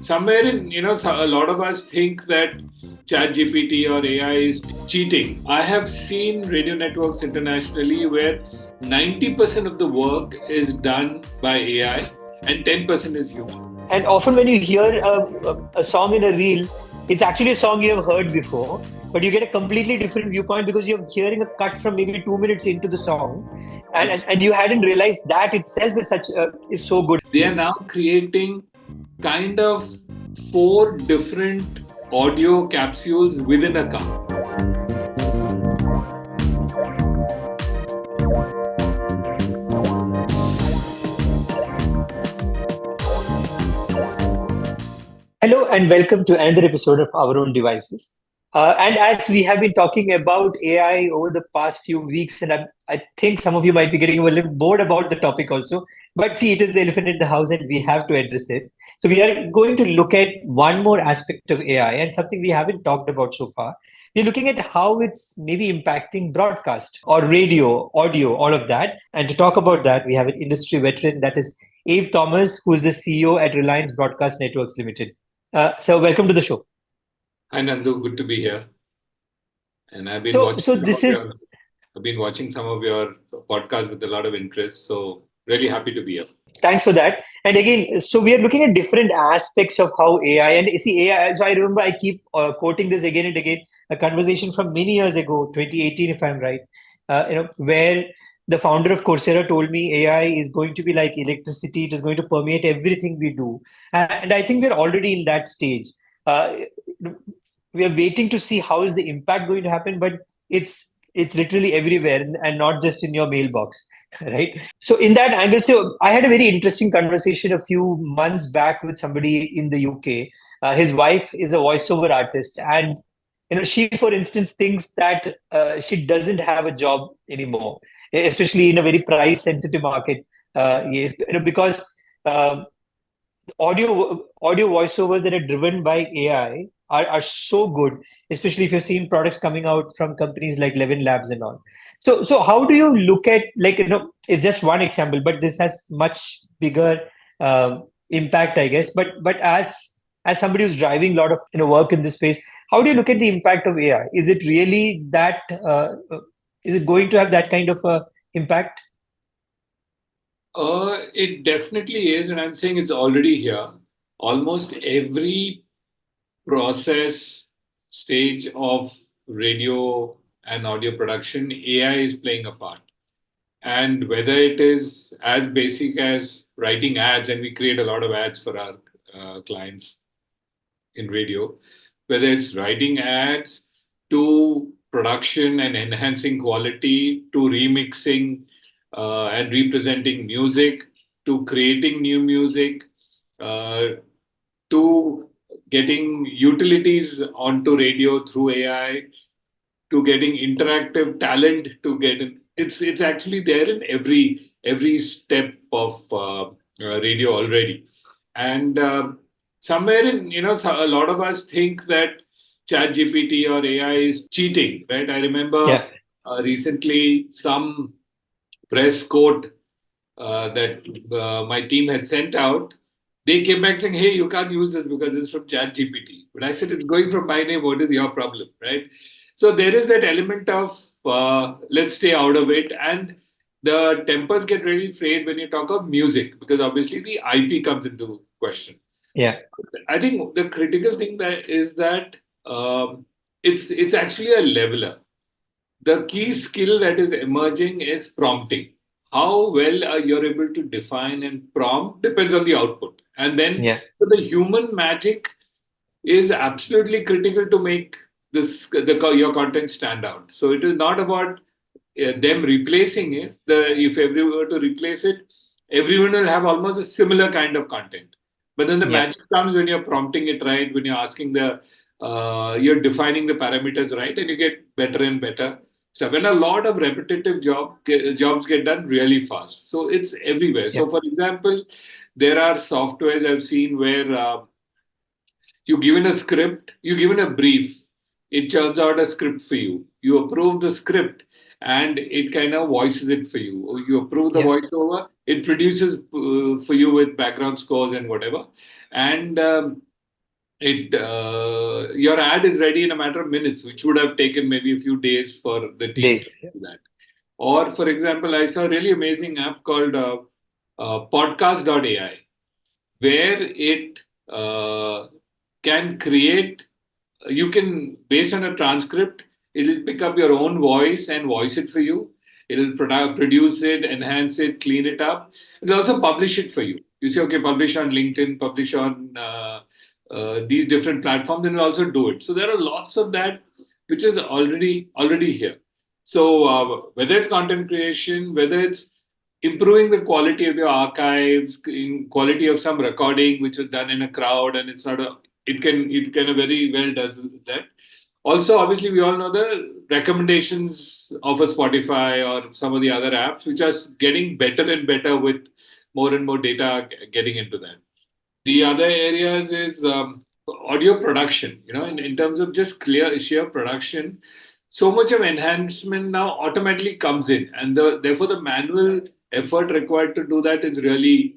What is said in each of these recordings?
somewhere in, a lot of us think that ChatGPT or AI is cheating. I have seen radio networks internationally where 90% of the work is done by AI and 10% is human. And often when you hear a song in a reel, it's actually a song you have heard before, but you get a completely different viewpoint because you're hearing a cut from maybe 2 minutes into the song, and you hadn't realized that itself is so good. They are now creating kind of four different audio capsules within a car. Hello and welcome to another episode of Our Own Devices. And as we have been talking about AI over the past few weeks, and I think some of you might be getting a little bored about the topic also, but see, it is the elephant in the house and we have to address it. So we are going to look at one more aspect of AI and something we haven't talked about so far. We're looking at how it's maybe impacting broadcast or radio, audio, all of that. And to talk about that, we have an industry veteran, that is Abe Thomas, who is the CEO at Reliance Broadcast Networks Limited. So welcome to the show. Hi Nandu, good to be here. And I've been watching some of your podcasts with a lot of interest. So really happy to be here. Thanks for that. And again, so we are looking at different aspects of how AI, and you see AI. So I remember I keep quoting this again and again. A conversation from many years ago, 2018, if I'm right, where the founder of Coursera told me AI is going to be like electricity. It is going to permeate everything we do. And I think we're already in that stage. We are waiting to see how is the impact going to happen, but it's literally everywhere and not just in your mailbox, right? So in that angle, so I had a very interesting conversation a few months back with somebody in the UK. His wife is a voiceover artist, and she, for instance, thinks that she doesn't have a job anymore, especially in a very price sensitive market. Yes, because audio voiceovers that are driven by AI are so good, especially if you've seen products coming out from companies like Levin Labs and all. So how do you look at, it's just one example, but this has much bigger impact, I guess. But as somebody who's driving a lot of work in this space, how do you look at the impact of AI? Is it really that? Is it going to have that kind of impact? It definitely is, and I'm saying it's already here. Almost every process stage of radio and audio production, AI is playing a part. And whether it is as basic as writing ads, and we create a lot of ads for our clients in radio, whether it's writing ads to production and enhancing quality, to remixing and representing music, to creating new music, to getting utilities onto radio through AI, to getting interactive talent to get in. It's actually there in every step of radio already. And somewhere in, a lot of us think that ChatGPT or AI is cheating, right? I remember recently some press quote that my team had sent out. They came back saying, hey, you can't use this because it's from ChatGPT. But I said, it's going from my name. What is your problem, right? So there is that element of let's stay out of it. And the tempers get really frayed when you talk of music, because obviously the IP comes into question. Yeah. I think the critical thing is that it's actually a leveler. The key skill that is emerging is prompting. How well you're able to define and prompt depends on the output. And then so the human magic is absolutely critical to make your content stand out. So it is not about them replacing it. If everyone were to replace it, everyone will have almost a similar kind of content. But then the magic comes when you're prompting it right, when you're asking you're defining the parameters right, and you get better and better. So when a lot of repetitive jobs get done really fast. So it's everywhere. So for example, there are softwares I've seen where you're given a script, you're given a brief, it turns out a script for you. You approve the script and it kind of voices it for you. Or you approve the voiceover, it produces for you with background scores and whatever. And your ad is ready in a matter of minutes, which would have taken maybe a few days for the team to Days. Yeah. do that. Or, for example, I saw a really amazing app called podcast.ai, where it can create, you can, based on a transcript, it'll pick up your own voice and voice it for you. It'll produce it, enhance it, clean it up. It'll also publish it for you. You say, okay, publish on LinkedIn, publish on these different platforms, and it'll also do it. So there are lots of that which is already here. So whether it's content creation, whether it's improving the quality of your archives, in quality of some recording which was done in a crowd, and it's not a, it can very well does that. Also, obviously, we all know the recommendations of a Spotify or some of the other apps, which are getting better and better with more and more data getting into that. The other areas is audio production, in terms of just clear sheer production. So much of enhancement now automatically comes in, and therefore the manual effort required to do that is really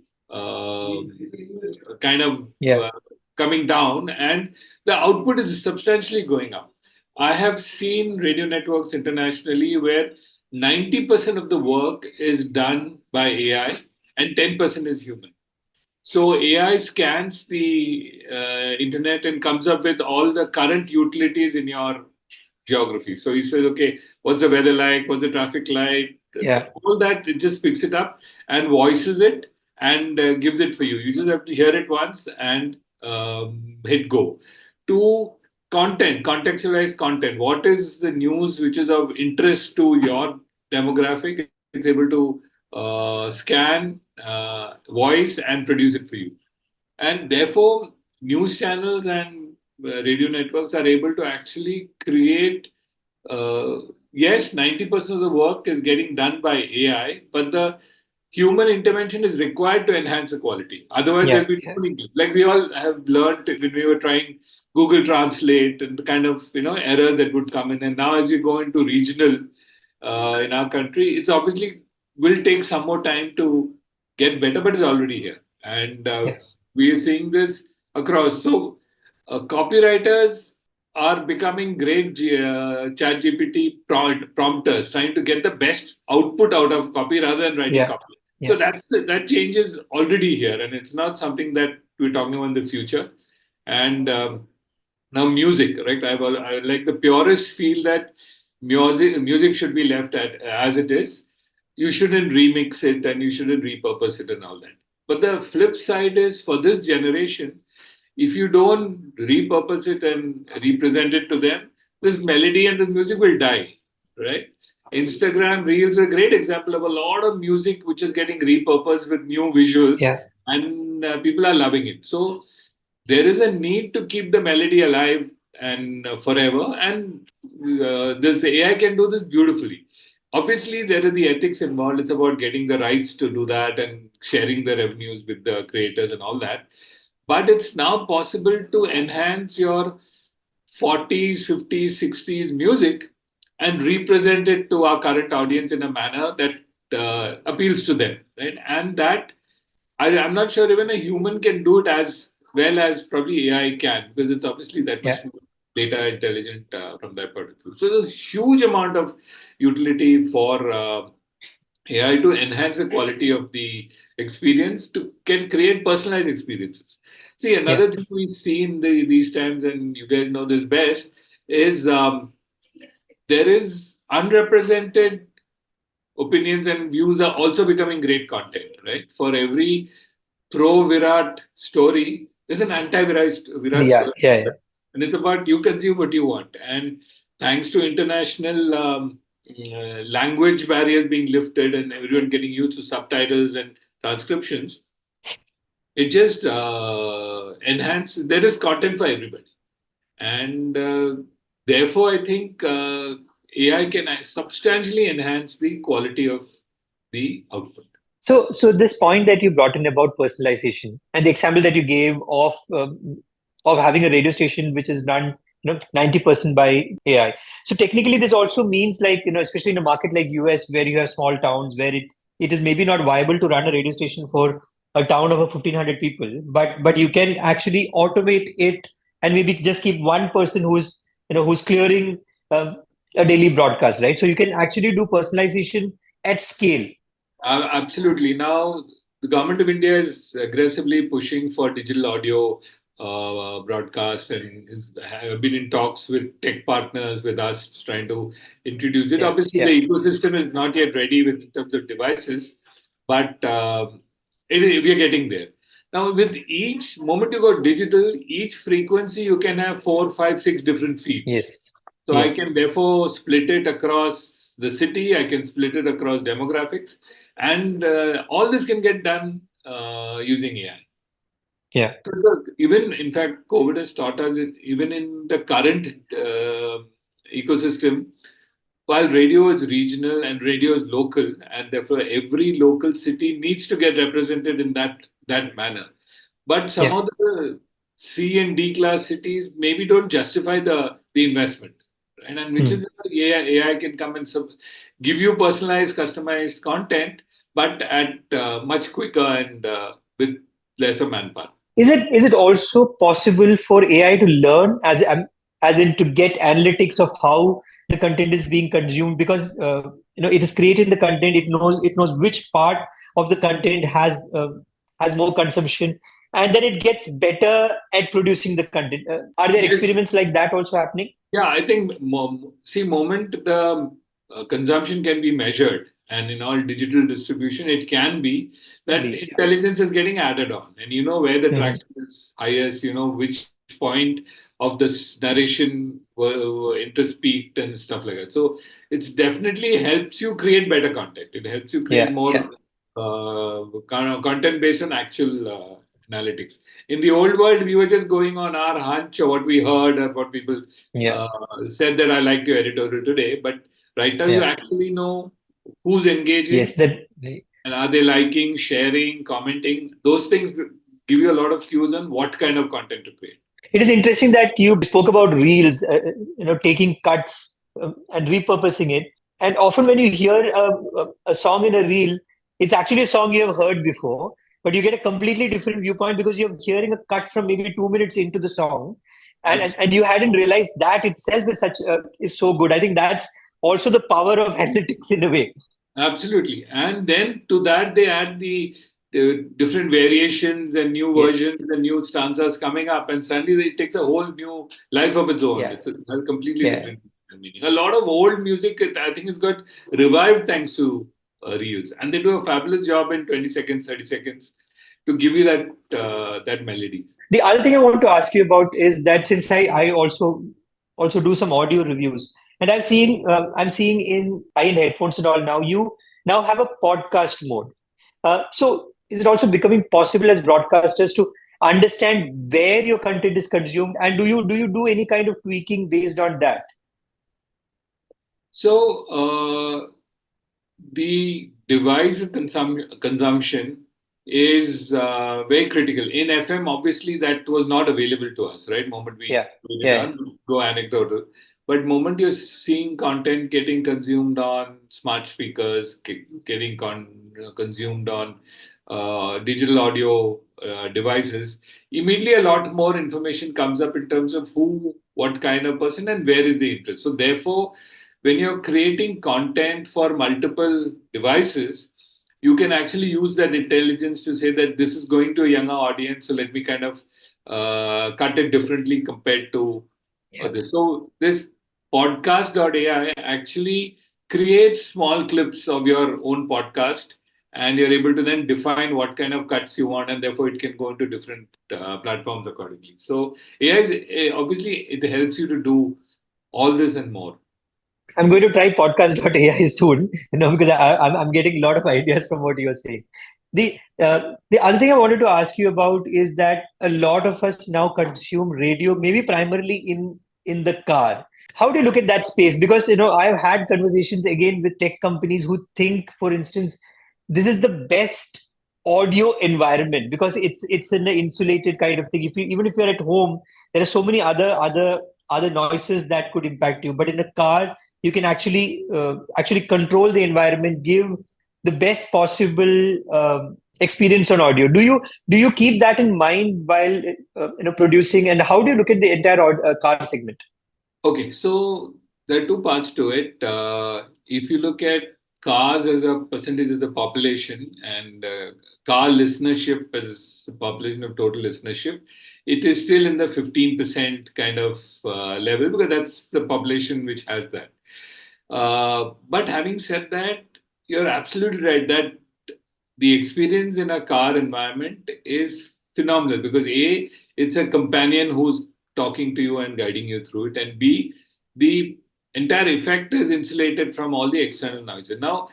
kind of Yeah. uh, coming down, and the output is substantially going up. I have seen radio networks internationally where 90% of the work is done by AI and 10% is human. So AI scans the internet and comes up with all the current utilities in your geography. So he says, okay, what's the weather like? What's the traffic like? Yeah. All that, it just picks it up and voices it and gives it for you. You just have to hear it once and hit go. To content, contextualized content. What is the news which is of interest to your demographic? It's able to scan, voice, and produce it for you. And therefore, news channels and radio networks are able to actually create. Uh, yes, 90% of the work is getting done by AI, but the human intervention is required to enhance the quality. Otherwise, Yeah. there'll be Yeah. no English. Like we all have learned when we were trying Google Translate and the kind of errors that would come in. And now, as we go into regional in our country, it's obviously will take some more time to get better, but it's already here, and Yeah. we are seeing this across. So, copywriters are becoming great chat GPT prompters, trying to get the best output out of copy rather than writing Yeah. copy. So Yeah. that change is already here, and it's not something that we're talking about in the future. And now music, right? I like the purists feel that music should be left at as it is. You shouldn't remix it and you shouldn't repurpose it and all that. But the flip side is for this generation, if you don't repurpose it and represent it to them, this melody and this music will die, right? Instagram Reels are a great example of a lot of music which is getting repurposed with new visuals, Yeah. and people are loving it. So there is a need to keep the melody alive and forever, and this AI can do this beautifully. Obviously, there are the ethics involved. It's about getting the rights to do that and sharing the revenues with the creators and all that. But it's now possible to enhance your 40s, 50s, 60s music and represent it to our current audience in a manner that appeals to them, right? And that I'm not sure even a human can do it as well as probably AI can, because it's obviously that much Yeah. more data intelligent from that point of view. So there's a huge amount of utility for AI to enhance the quality of the experience, to can create personalized experiences. See, Yeah. another thing we see in these times, and you guys know this best, is there is unrepresented opinions and views are also becoming great content, right? For every pro Virat story, there's an anti Virat Yeah. story. Yeah. Yeah. And it's about you consume what you want. And thanks to international language barriers being lifted and everyone getting used to subtitles and transcriptions, it just enhances. There is content for everybody. And therefore, I think AI can substantially enhance the quality of the output. So this point that you brought in about personalization and the example that you gave of having a radio station which is done 90% by AI. So technically, this also means like especially in a market like US where you have small towns where it is maybe not viable to run a radio station for a town of 1,500 people, but you can actually automate it and maybe just keep one person who's clearing um, a daily broadcast, right? So you can actually do personalization at scale. Absolutely. Now, the government of India is aggressively pushing for digital audio broadcast and have been in talks with tech partners with us trying to introduce it. Yeah, Obviously, yeah, the ecosystem is not yet ready in terms of devices, but we are getting there. Now, with each moment you go digital, each frequency you can have four, five, six different feeds. yes, So yeah, I can therefore split it across the city, I can split it across demographics, and all this can get done using AI. yeah, So look, even in fact, COVID has taught us even in the current ecosystem, while radio is regional and radio is local, and therefore every local city needs to get represented in that manner. But some yeah. of the C and D class cities maybe don't justify the investment, right? And which is Hmm. where AI can come and give you personalized, customized content, but at much quicker and with lesser manpower. Is it also possible for AI to learn as in to get analytics of how the content is being consumed? Because it is creating the content, it knows which part of the content has more consumption, and then it gets better at producing the content. Are there Yes. experiments like that also happening? Yeah, I think moment the consumption can be measured, and in all digital distribution, it can be that Be, intelligence is getting added on, and you know where the yeah. traction is highest, you know which point of the narration were interest peaked and stuff like that. So it's definitely helps you create better content. It helps you create Yeah, more yeah, content based on actual analytics. In the old world, we were just going on our hunch or what we heard or what people yeah, uh, said that I like your editorial today. But right now, you yeah. actually know who's engaging Yes, that. and are they liking, sharing, commenting. Those things give you a lot of cues on what kind of content to create. It is interesting that you spoke about reels, taking cuts and repurposing it. And often when you hear a song in a reel, it's actually a song you have heard before, but you get a completely different viewpoint because you're hearing a cut from maybe 2 minutes into the song, and you hadn't realized that itself is so good. I think that's also the power of analytics in a way. Absolutely. And then to that, they add the different variations and new Yes. versions and new stanzas coming up. And suddenly it takes a whole new life of its own. Yeah. It's a completely Yeah. different meaning. A lot of old music, I think, has got revived thanks to reels. And they do a fabulous job in 20 seconds, 30 seconds to give you that melodies. The other thing I want to ask you about is that since I also do some audio reviews, and I'm seeing in high-end headphones and all now, you now have a podcast mode. So is it also becoming possible as broadcasters to understand where your content is consumed, and do you do any kind of tweaking based on that? So, the device of consumption is very critical. In FM, obviously, that was not available to us, right? Moment we Yeah, put it yeah, on, go anecdotal. But moment you're seeing content getting consumed on smart speakers, getting consumed on digital audio devices, immediately a lot more information comes up in terms of who, what kind of person, and where is the interest. So, therefore, when you're creating content for multiple devices, you can actually use that intelligence to say that this is going to a younger audience, so let me kind of cut it differently compared to yeah. this. So this podcast.ai actually creates small clips of your own podcast, and you're able to then define what kind of cuts you want, and therefore it can go into different platforms accordingly. So AI is obviously it helps you to do all this and more. I'm going to try podcast.ai soon, because I'm getting a lot of ideas from what you're saying. The other thing I wanted to ask you about is that a lot of us now consume radio, maybe primarily in the car. How do you look at that space? Because I've had conversations again with tech companies who think, for instance, this is the best audio environment because it's an insulated kind of thing. Even if you're at home, there are so many other noises that could impact you. But in a car, you can actually control the environment, give the best possible experience on audio. Do you keep that in mind while producing, and how do you look at the entire car segment? Okay, so there are two parts to it. If you look at cars as a percentage of the population and car listenership as a population of total listenership, it is still in the 15% kind of level because that's the population which has that. But having said that, you're absolutely right that the experience in a car environment is phenomenal because A, it's a companion who's talking to you and guiding you through it, and B, the entire effect is insulated from all the external noises. Now,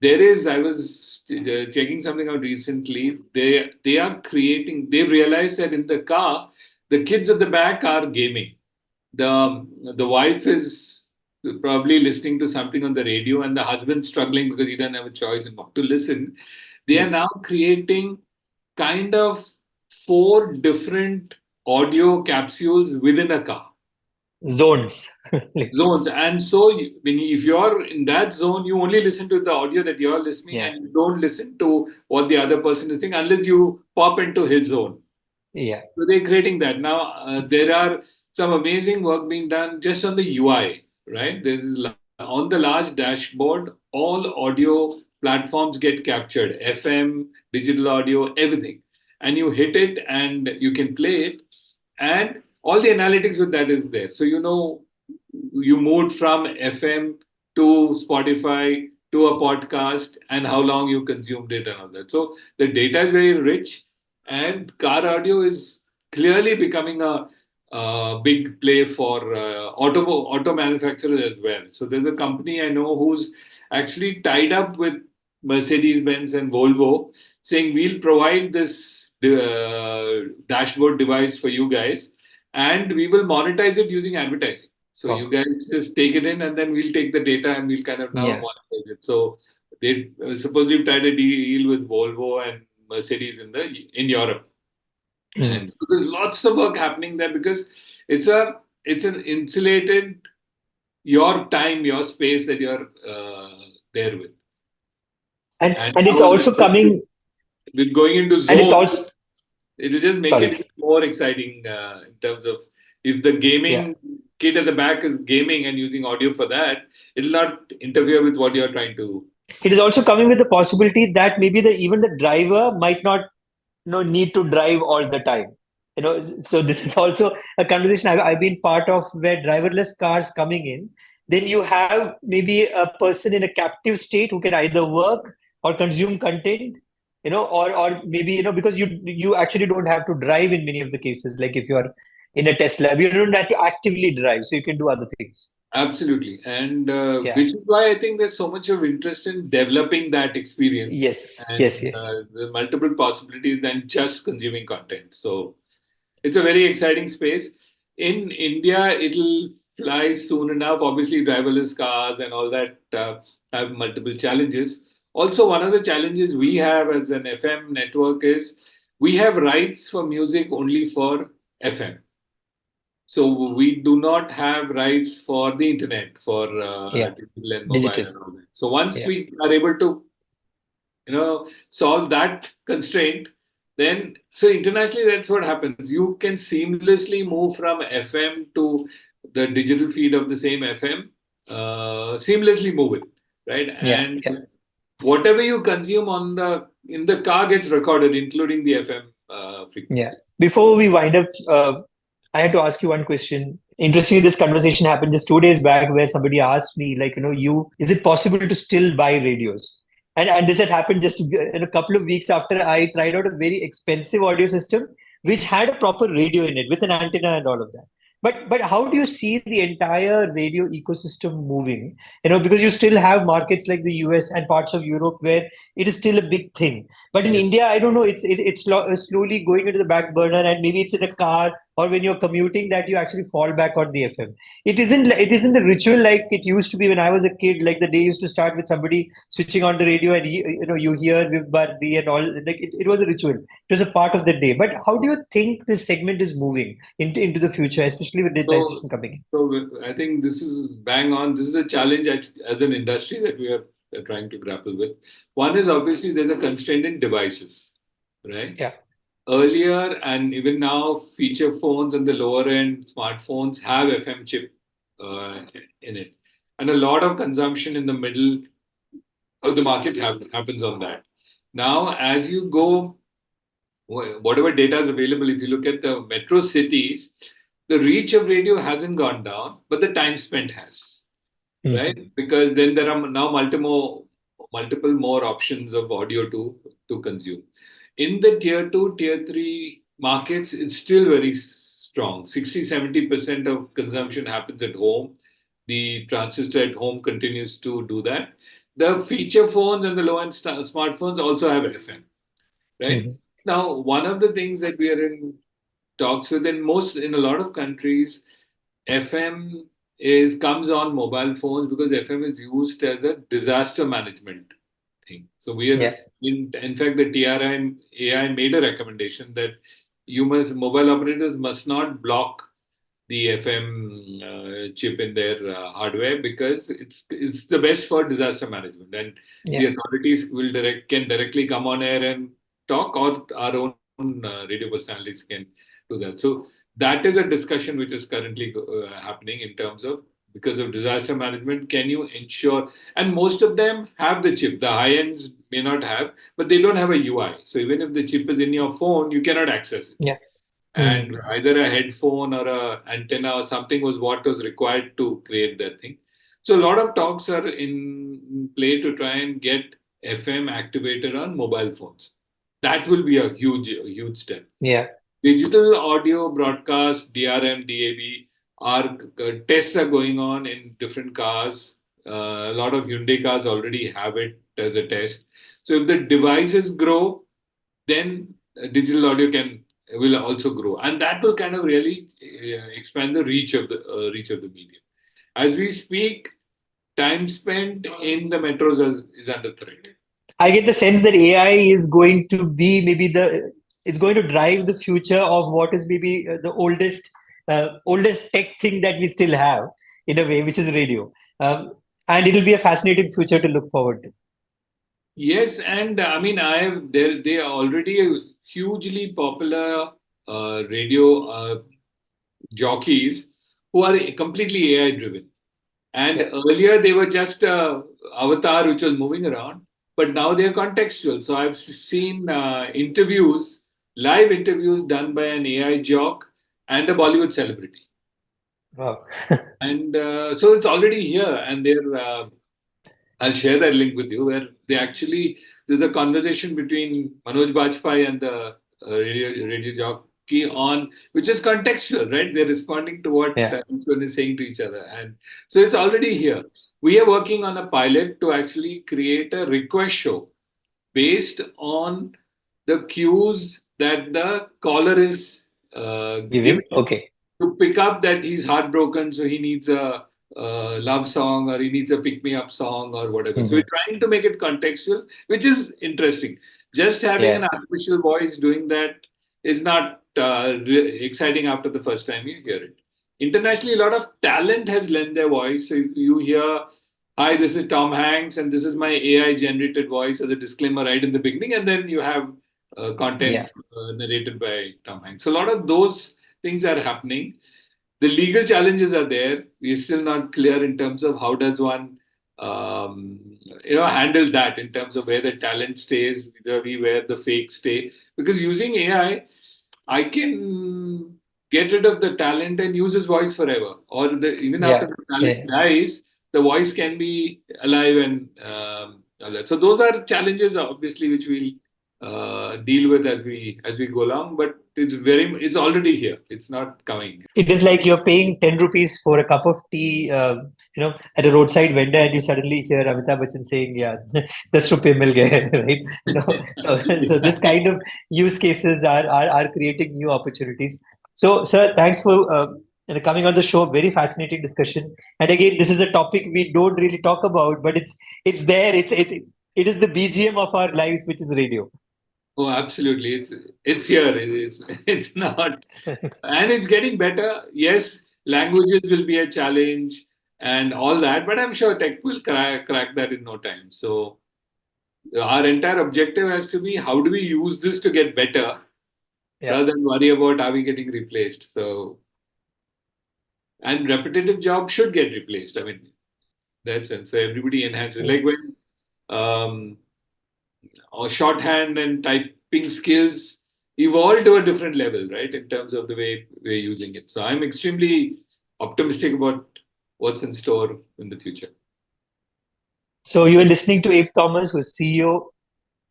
I was checking something out recently. They've realized that in the car, the kids at the back are gaming. The wife is probably listening to something on the radio, and the husband struggling because he doesn't have a choice and what to listen. They are Yeah. now creating kind of four different audio capsules within a car Zones. Like, zones. And so if you're in that zone, you only listen to the audio that you're listening, yeah. and you don't listen to what the other person is saying unless you pop into his zone. Yeah. So they're creating that. Now, there are some amazing work being done just on the UI, right? On the large dashboard, all audio platforms get captured, FM, digital audio, everything. And you hit it and you can play it. And all the analytics with that is there. So, you moved from FM to Spotify to a podcast and how long you consumed it and all that. So the data is very rich, and car audio is clearly becoming a big play for auto manufacturers as well. So there's a company I know who's actually tied up with Mercedes Benz and Volvo, saying we'll provide this dashboard device for you guys, and we will monetize it using advertising. So you Oh, guys just take it in, and then we'll take the data and we'll kind of now yeah. monetize it. So they supposedly tied a deal with Volvo and Mercedes in Europe, Mm. and so there's lots of work happening there because it's an insulated your time, your space that you're there with, and And it's now also coming, with going into and it's zones, also it'll just make it sorry. even more exciting in terms of if the Yeah. gaming kid at the back is gaming and using audio for that, it'll not interfere with what you're trying to. It is also coming with the possibility that maybe even the driver might not need to drive all the time. So this is also a conversation I've been part of, where driverless cars coming in, then you have maybe a person in a captive state who can either work or consume content, or maybe, because you actually don't have to drive in many of the cases. Like if you're in a Tesla, you don't have to actively drive, so you can do other things. Absolutely. And Yeah. which is why I think there's so much of interest in developing that experience Yes. and Yes. Yes. the multiple possibilities than just consuming content. So it's a very exciting space. In India, it'll fly soon enough. Obviously, driverless cars and all that have multiple challenges. Also, one of the challenges we have as an FM network is we have rights for music only for FM. So we do not have rights for the internet, for Yeah. digital and mobile Digital. and all that. So once Yeah. we are able to, solve that constraint, then so internationally that's what happens. You can seamlessly move from FM to the digital feed of the same FM, seamlessly move it, right? Yeah. And Yeah. whatever you consume in the car gets recorded, including the FM Yeah. frequency. Before we wind up, I had to ask you one question. Interestingly, this conversation happened just 2 days back, where somebody asked me, like, is it possible to still buy radios? And this had happened just in a couple of weeks after I tried out a very expensive audio system, which had a proper radio in it with an antenna and all of that. But how do you see the entire radio ecosystem moving? Because you still have markets like the US and parts of Europe where it is still a big thing. But in Yeah. India, I don't know. It's slowly going into the back burner, and maybe it's in a car or when you're commuting that you actually fall back on the FM. It isn't the ritual like it used to be when I was a kid. Like the day used to start with somebody switching on the radio, and you hear Viv Bharati and all. Like it was a ritual. It was a part of the day. But how do you think this segment is moving into the future, especially with So, digitization coming in? so I think this is bang on. This is a challenge as an industry that we are trying to grapple with. One is obviously there's a constraint in devices, right? Yeah. Earlier and even now, feature phones and the lower end smartphones have FM chip in it, and a lot of consumption in the middle of the market happens on that. Now, as you go, whatever data is available, if you look at the metro cities, the reach of radio hasn't gone down, but the time spent has, Mhm. right? Because then there are now multiple more options of audio to consume. In the tier 2, tier 3 markets, it's still very strong. 60-70% of consumption happens at home. The transistor at home continues to do that. The feature phones and the low end smartphones also have FM, right? Mhm. Now, one of the things that we are in talks with in a lot of countries, FM is comes on mobile phones because FM is used as a disaster management thing. So we are Yeah. in fact the TRI AI made a recommendation that mobile operators must not block the FM chip in their hardware because it's the best for disaster management, and the Yeah. authorities can directly come on air and talk, or our own radio personalities can do that. So that is a discussion which is currently happening in terms of, because of disaster management, can you ensure, and most of them have the chip. The high ends may not have, but they don't have a UI. So even if the chip is in your phone, you cannot access it, Yeah. Mhm. and either a headphone or a antenna or something was what was required to create that thing. So a lot of talks are in play to try and get FM activated on mobile phones. That will be a huge step. Yeah. Digital audio broadcast, DRM, DAB, are tests are going on in different cars. A lot of Hyundai cars already have it as a test. So if the devices grow, then digital audio can will also grow, and that will kind of really expand the reach of the medium. As we speak, time spent in the metros is under threat. I get the sense that AI is going to be maybe it's going to drive the future of what is maybe the oldest tech thing that we still have in a way, which is radio. And it'll be a fascinating future to look forward to. Yes, and I mean, I have they are already a hugely popular radio jockeys who are completely AI driven. And Yeah. earlier they were just a avatar which was moving around, but now they are contextual. So I've seen live interviews done by an AI jock and a Bollywood celebrity, Wow. and so it's already here. And they're I'll share that link with you where there's a conversation between Manoj Bajpayee and the radio jockey on, which is contextual, right? They're responding to what Yeah. each one is saying to each other, and so it's already here. We are working on a pilot to actually create a request show based on the cues that the caller is Giving. giving Okay. to pick up that he's heartbroken, so he needs a love song, or he needs a pick me up song, or whatever. So we're Mhm. trying to make it contextual, which is interesting. Just having an Yeah. artificial voice doing that is not exciting after the first time you hear it. Internationally, a lot of talent has lent their voice. So if you hear, "Hi, this is Tom Hanks, and this is my AI generated voice," as a disclaimer right in the beginning, and then you have content Yeah. narrated by Tom Hanks. So a lot of those things are happening. The legal challenges are there. We're still not clear in terms of how does one handle that in terms of where the talent stays, where the fake stay. Because using AI, I can get rid of the talent and use his voice forever. Or even after Yeah. the talent Yeah. dies, the voice can be alive and all that. So those are challenges, obviously, which we'll deal with as we go along. But it's already here. It's not coming. It is like you're paying 10 rupees for a cup of tea, at a roadside vendor, and you suddenly hear Amitabh Bachchan saying, "Yeah, 10 rupees mil gaye," right? So this kind of use cases are creating new opportunities. So, sir, thanks for coming on the show. Very fascinating discussion. And again, this is a topic we don't really talk about, but it's there. It is the BGM of our lives, which is radio. Oh, absolutely. It's here. It's not, and it's getting better. Yes, languages will be a challenge, and all that. But I'm sure tech will crack that in no time. So our entire objective has to be how do we use this to get better Yeah. rather than worry about are we getting replaced. So, and repetitive jobs should get replaced. I mean, that's it. So everybody enhances. Yeah. Like when um, or shorthand and typing skills evolve to a different level, right? In terms of the way we're using it. So I'm extremely optimistic about what's in store in the future. So you are listening to Abe Thomas, who's CEO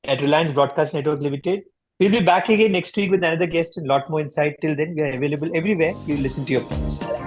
at Reliance Broadcast Network Limited. We'll be back again next week with another guest and a lot more insight. Till then, we are available everywhere you listen to your podcasts.